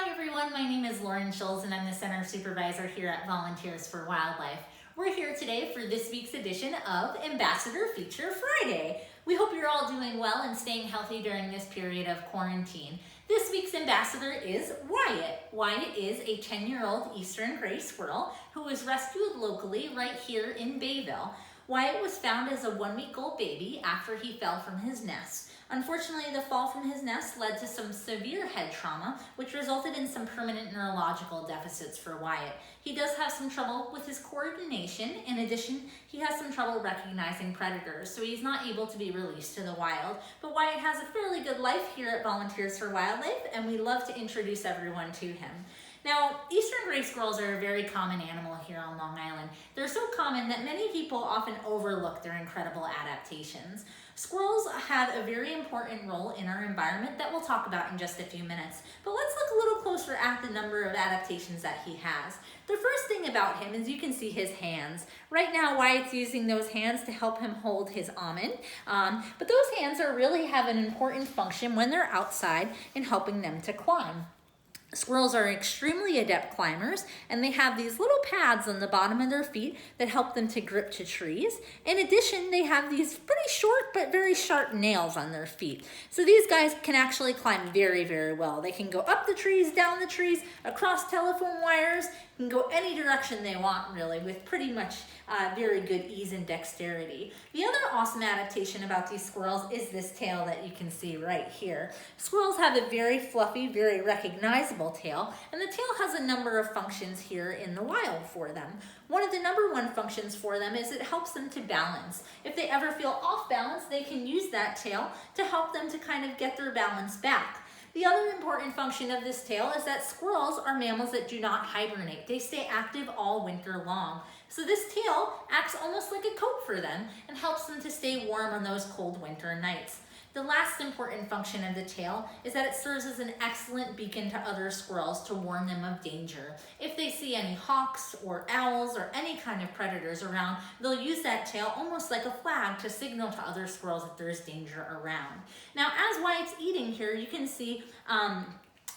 Hi everyone, my name is Lauren Schulz and I'm the Center Supervisor here at Volunteers for Wildlife. We're here today for this week's edition of Ambassador Feature Friday. We hope you're all doing well and staying healthy during this period of quarantine. This week's ambassador is Wyatt. Wyatt is a 10-year-old Eastern Grey Squirrel who was rescued locally right here in Bayville. Wyatt was found as a 1-week-old baby after he fell from his nest. Unfortunately, the fall from his nest led to some severe head trauma, which resulted in some permanent neurological deficits for Wyatt. He does have some trouble with his coordination. In addition, he has some trouble recognizing predators, so he's not able to be released to the wild. But Wyatt has a fairly good life here at Volunteers for Wildlife, and we love to introduce everyone to him. Now, Eastern Grey Squirrels are a very common animal here on Long Island. They're so common that many people often overlook their incredible adaptations. Squirrels have a very important role in our environment that we'll talk about in just a few minutes. But let's look a little closer at the number of adaptations that he has. The first thing about him is you can see his hands. Right now, Wyatt's using those hands to help him hold his almond. But those hands really have an important function when they're outside in helping them to climb. Squirrels are extremely adept climbers, and they have these little pads on the bottom of their feet that help them to grip to trees. In addition, they have these pretty short but very sharp nails on their feet. So these guys can actually climb very, very well. They can go up the trees, down the trees, across telephone wires, can go any direction they want really with pretty much very good ease and dexterity. The other awesome adaptation about these squirrels is this tail that you can see right here. Squirrels have a very fluffy, very recognizable tail, and the tail has a number of functions here in the wild for them. One of the number one functions for them is it helps them to balance. If they ever feel off balance, they can use that tail to help them to kind of get their balance back. The other important function of this tail is that squirrels are mammals that do not hibernate. They stay active all winter long. So this tail acts almost like a coat for them and helps them to stay warm on those cold winter nights. The last important function of the tail is that it serves as an excellent beacon to other squirrels to warn them of danger. If they see any hawks or owls or any kind of predators around, they'll use that tail almost like a flag to signal to other squirrels that there's danger around. Now, as Wyatt's eating here, you can see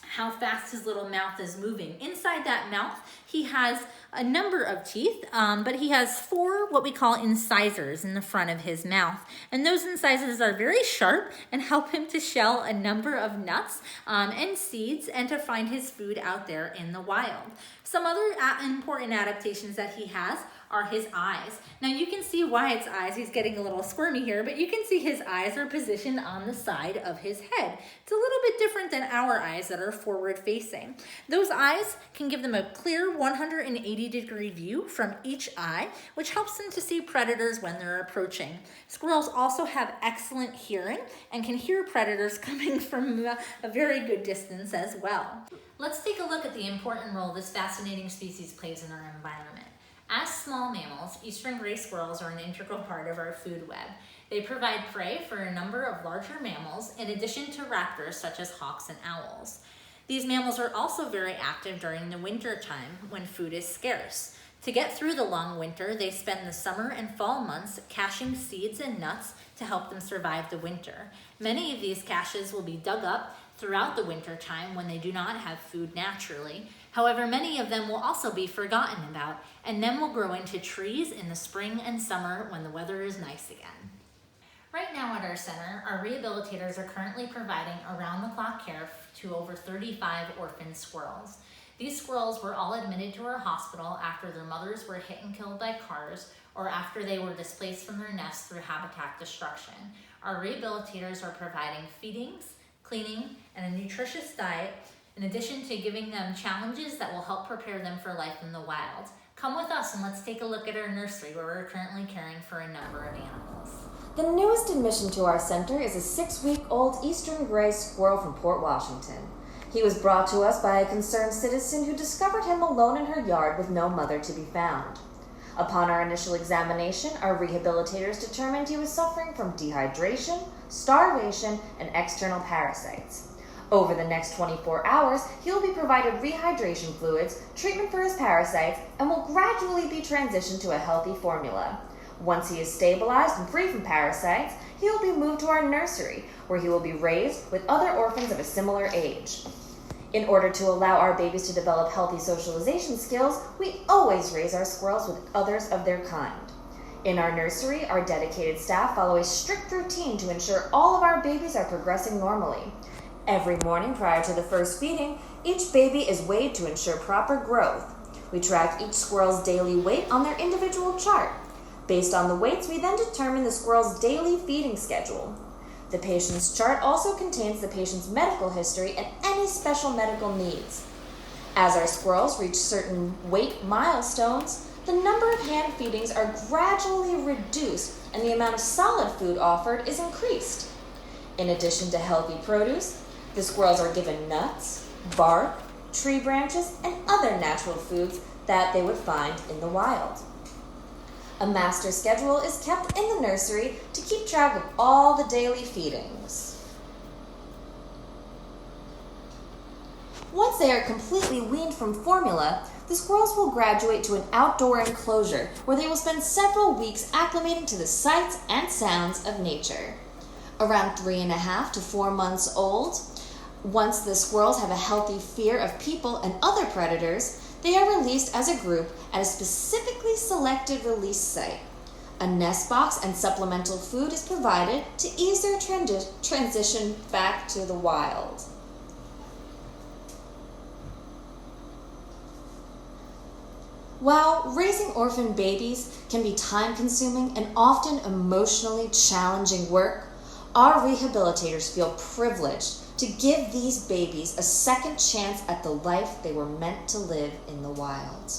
how fast his little mouth is moving. Inside that mouth, he has a number of teeth, but he has 4 what we call incisors in the front of his mouth. And those incisors are very sharp and help him to shell a number of nuts and seeds and to find his food out there in the wild. Some other important adaptations that he has are his eyes. Now you can see Wyatt's eyes, he's getting a little squirmy here, but you can see his eyes are positioned on the side of his head. It's a little bit different than our eyes that are forward facing. Those eyes can give them a clear 180-degree view from each eye, which helps them to see predators when they're approaching. Squirrels also have excellent hearing and can hear predators coming from a very good distance as well. Let's take a look at the important role this fascinating species plays in our environment. As small mammals, Eastern Grey Squirrels are an integral part of our food web. They provide prey for a number of larger mammals in addition to raptors such as hawks and owls. These mammals are also very active during the winter time when food is scarce. To get through the long winter, they spend the summer and fall months caching seeds and nuts to help them survive the winter. Many of these caches will be dug up throughout the winter time when they do not have food naturally. However, many of them will also be forgotten about and then will grow into trees in the spring and summer when the weather is nice again. Right now at our center, our rehabilitators are currently providing around-the-clock care to over 35 orphan squirrels. These squirrels were all admitted to our hospital after their mothers were hit and killed by cars or after they were displaced from their nests through habitat destruction. Our rehabilitators are providing feedings, cleaning, and a nutritious diet, in addition to giving them challenges that will help prepare them for life in the wild. Come with us and let's take a look at our nursery where we're currently caring for a number of animals. The newest admission to our center is a 6-week-old Eastern Grey Squirrel from Port Washington. He was brought to us by a concerned citizen who discovered him alone in her yard with no mother to be found. Upon our initial examination, our rehabilitators determined he was suffering from dehydration, starvation, and external parasites. Over the next 24 hours, he will be provided rehydration fluids, treatment for his parasites, and will gradually be transitioned to a healthy formula. Once he is stabilized and free from parasites, he will be moved to our nursery, where he will be raised with other orphans of a similar age. In order to allow our babies to develop healthy socialization skills, we always raise our squirrels with others of their kind. In our nursery, our dedicated staff follow a strict routine to ensure all of our babies are progressing normally. Every morning prior to the first feeding, each baby is weighed to ensure proper growth. We track each squirrel's daily weight on their individual chart. Based on the weights, we then determine the squirrel's daily feeding schedule. The patient's chart also contains the patient's medical history and any special medical needs. As our squirrels reach certain weight milestones, the number of hand feedings are gradually reduced and the amount of solid food offered is increased. In addition to healthy produce, the squirrels are given nuts, bark, tree branches, and other natural foods that they would find in the wild. A master schedule is kept in the nursery to keep track of all the daily feedings. Once they are completely weaned from formula, the squirrels will graduate to an outdoor enclosure where they will spend several weeks acclimating to the sights and sounds of nature. Around 3.5 to 4 months old, once the squirrels have a healthy fear of people and other predators, they are released as a group at a specifically selected release site. A nest box and supplemental food is provided to ease their transition back to the wild. While raising orphan babies can be time-consuming and often emotionally challenging work, our rehabilitators feel privileged to give these babies a second chance at the life they were meant to live in the wild.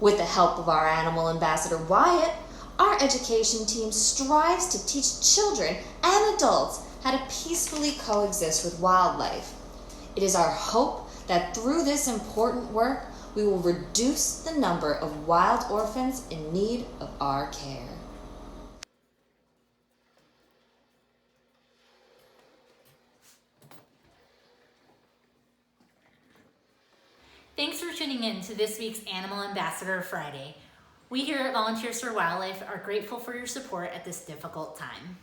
With the help of our animal ambassador Wyatt, our education team strives to teach children and adults how to peacefully coexist with wildlife. It is our hope that through this important work, we will reduce the number of wild orphans in need of our care. Thanks for tuning in to this week's Animal Ambassador Friday. We here at Volunteers for Wildlife are grateful for your support at this difficult time.